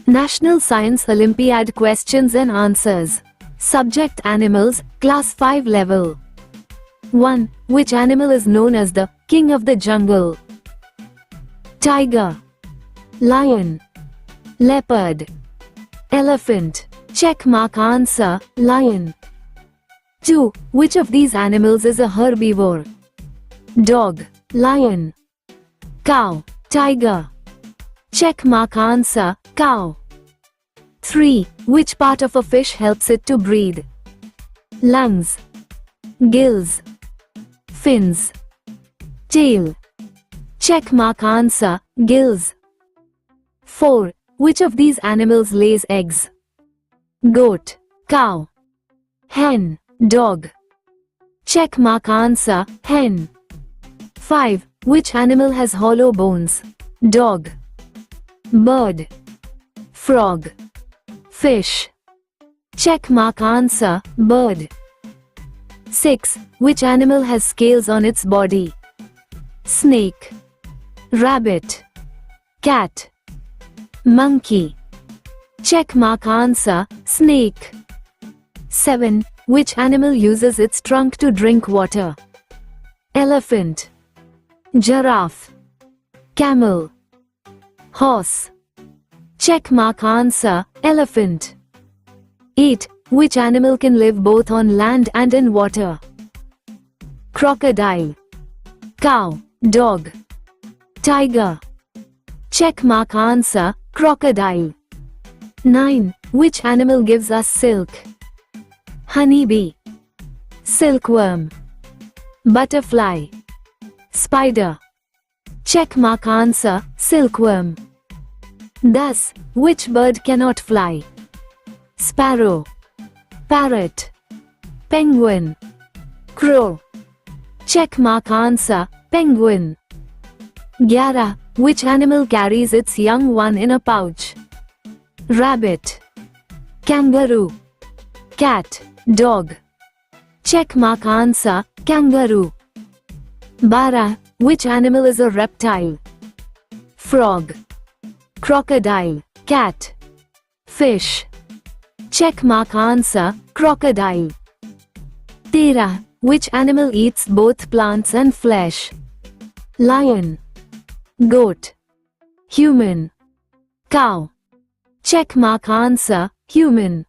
National Science Olympiad questions and answers. Subject animals, class 5 level. 1. Which animal is known as the king of the jungle? Tiger, lion, leopard, elephant. Check mark answer, lion. 2. Which of these animals is a herbivore? Dog, lion, cow, tiger. Check mark answer, cow. 3. Which part of a fish helps it to breathe? Lungs, gills, fins, tail. Check mark answer, gills. 4. Which of these animals lays eggs? Goat, cow, hen, dog. Check mark answer, hen. 5. Which animal has hollow bones? Dog, bird, frog, fish. Check mark answer, bird. 6. Which animal has scales on its body? Snake, rabbit, cat, monkey. Check mark answer, snake. 7. Which animal uses its trunk to drink water? Elephant, giraffe, camel, horse. Check mark answer, elephant. 8. Which animal can live both on land and in water? Crocodile, cow, dog, tiger. Check mark answer, crocodile. 9. Which animal gives us silk? Honeybee, silkworm, butterfly, spider. Check mark answer, silkworm. Thus, which bird cannot fly? Sparrow, parrot, penguin, crow. Check mark answer, penguin. 11. Which animal carries its young one in a pouch? Rabbit, kangaroo, cat, dog. Check mark answer, kangaroo. 12. Which animal is a reptile? Frog, crocodile, cat, fish. Check mark answer, crocodile. 13. Which animal eats both plants and flesh? Lion, goat, human, cow. Check mark answer, human.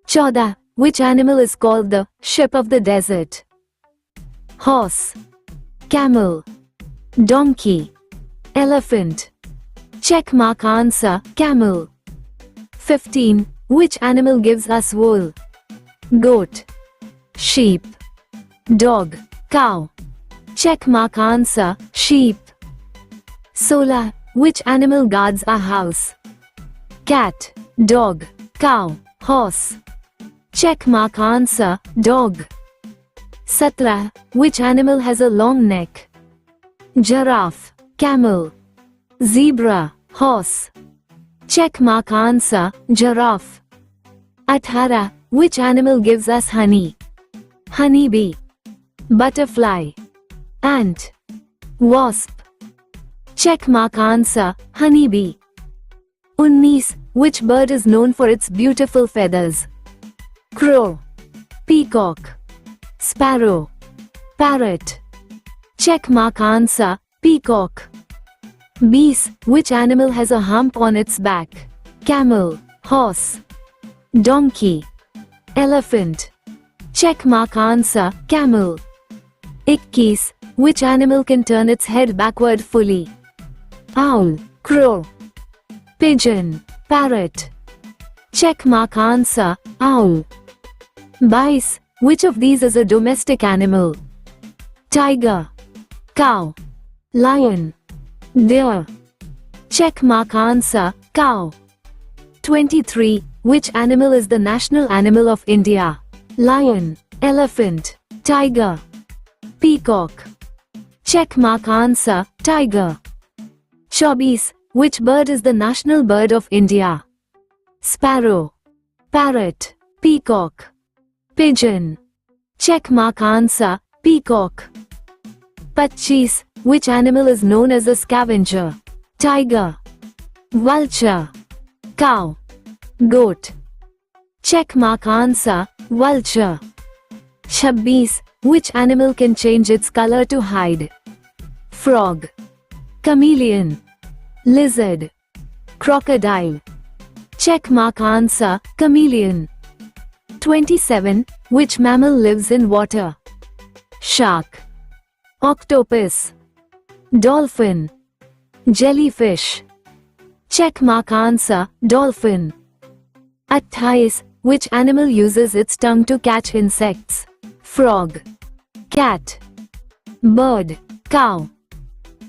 14. Which animal is called the ship of the desert? Horse, camel, donkey, elephant. Check mark answer, camel. 15. Which animal gives us wool? Goat, sheep, dog, cow. Check mark answer, sheep. 16. Which animal guards our house? Cat, dog, cow, horse. Check mark answer, dog. 17. Which animal has a long neck? Giraffe, camel, zebra, horse. Check mark answer, giraffe. 18. Which animal gives us honey? Honeybee, butterfly, ant, wasp. Check mark answer, honeybee. 19. Which bird is known for its beautiful feathers? Crow, peacock, sparrow, parrot. Check mark answer, peacock. 20. Which animal has a hump on its back? Camel, horse, donkey, elephant. Check mark answer, camel. 21. Which animal can turn its head backward fully? Owl, crow, pigeon, parrot. Check mark answer, owl. 22. Which of these is a domestic animal? Tiger, cow, lion, deer. Check mark answer, cow. 23. Which animal is the national animal of India? Lion, elephant, tiger, peacock. Check mark answer, tiger. 24. Which bird is the national bird of India? Sparrow, parrot, peacock, pigeon. Check mark answer, peacock. 25. Which animal is known as a scavenger? Tiger, vulture, Cow. Goat. Check mark answer. Vulture. 26. Which animal can change its color to hide? Frog. Chameleon. Lizard. Crocodile. Check mark answer. Chameleon. 27. Which mammal lives in water? Shark. Octopus. Dolphin. Jellyfish. Check mark answer. Dolphin. 28. Which animal uses its tongue to catch insects? Frog. Cat. Bird. Cow.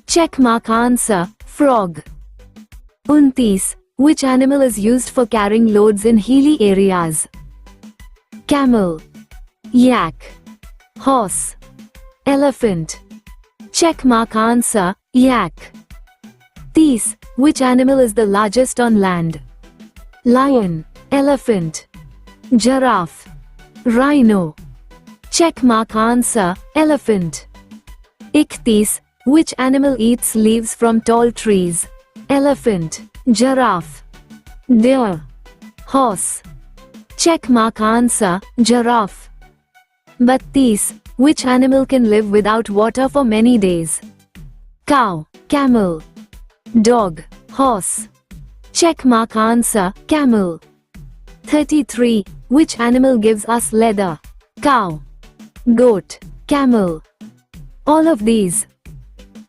Check mark answer. Frog. 29. Which animal is used for carrying loads in hilly areas? Camel. Yak. Horse. Elephant. Check mark answer. Yak. 30. Which animal is the largest on land? Lion. Elephant. Giraffe. Rhino. Check mark answer. Elephant. 31. Which animal eats leaves from tall trees? Elephant. Giraffe. Deer. Horse. Check mark answer. Giraffe. 32. Which animal can live without water for many days? Cow. Camel. Dog. Horse. Check mark answer. Camel. 33. Which animal gives us leather? Cow. Goat. Camel. All of these.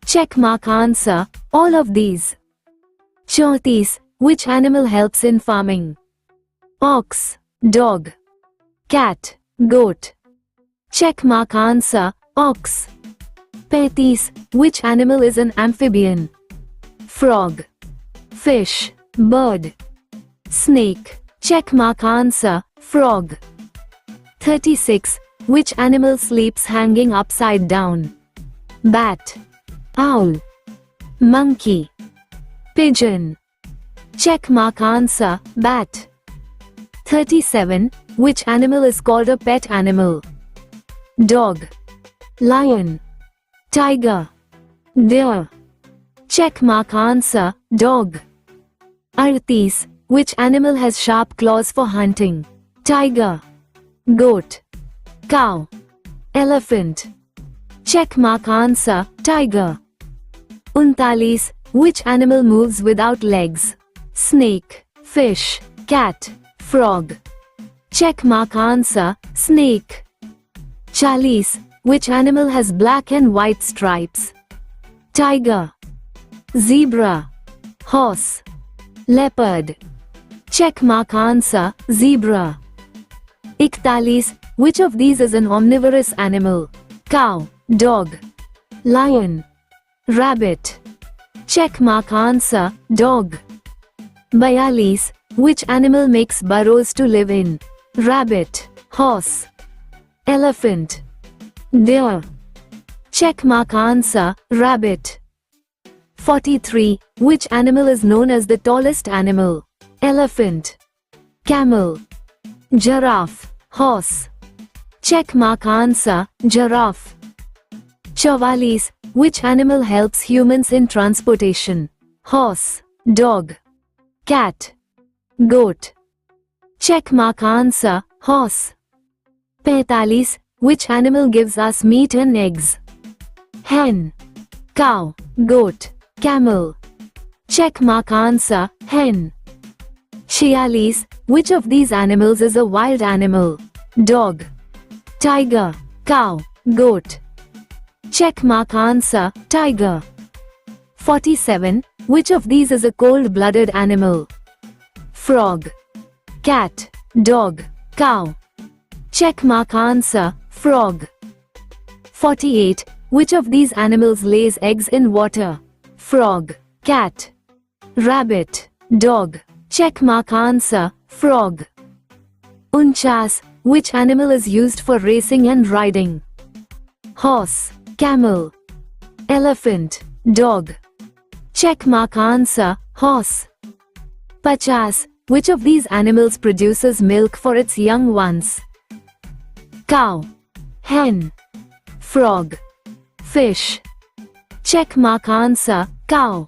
Check mark answer. All of these. 40. Which animal helps in farming? Ox. Dog. Cat. Goat. Check mark answer. Ox. 50. Which animal is an amphibian? Frog. Fish. Bird. Snake. Check mark answer. Frog. 36. Which animal sleeps hanging upside down? Bat. Owl. Monkey. Pigeon. Check mark answer. Bat. 37. Which animal is called a pet animal? Dog. Lion. Tiger. Deer. Check mark answer. Dog. 38. Which animal has sharp claws for hunting? Tiger. Goat. Cow. Elephant. Check mark answer. Tiger. 39. Which animal moves without legs? Snake. Fish. Cat. Frog. Check mark answer. Snake. 40. Which animal has black and white stripes? Tiger. Zebra. Horse. Leopard. Check mark answer. Zebra. 41. Which of these is an omnivorous animal? Cow. Dog. Lion. Rabbit. Check mark answer. Dog. 42. Which animal makes burrows to live in? Rabbit. Horse. Elephant. Deer. Check mark answer. Rabbit. 43. Which animal is known as the tallest animal? Elephant. Camel. Giraffe. Horse. Check mark answer. Giraffe. 44. Which animal helps humans in transportation? Horse. Dog. Cat. Goat. Check mark answer. Horse. 45. Which animal gives us meat and eggs? Hen. Cow. Goat. Camel. Check mark answer. Hen. 46. Which of these animals is a wild animal? Dog. Tiger. Cow. Goat. Check mark answer. Tiger. 47. Which of these is a cold-blooded animal? Frog. Cat. Dog. Cow. Check mark answer. Frog. 48. Which of these animals lays eggs in water? Frog. Cat. Rabbit. Dog. Check mark answer. Frog. 49. Which animal is used for racing and riding? Horse. Camel. Elephant. Dog. Check mark answer. Horse. 50. Which of these animals produces milk for its young ones? Cow. Hen. Frog. Fish. Check mark answer. Cow.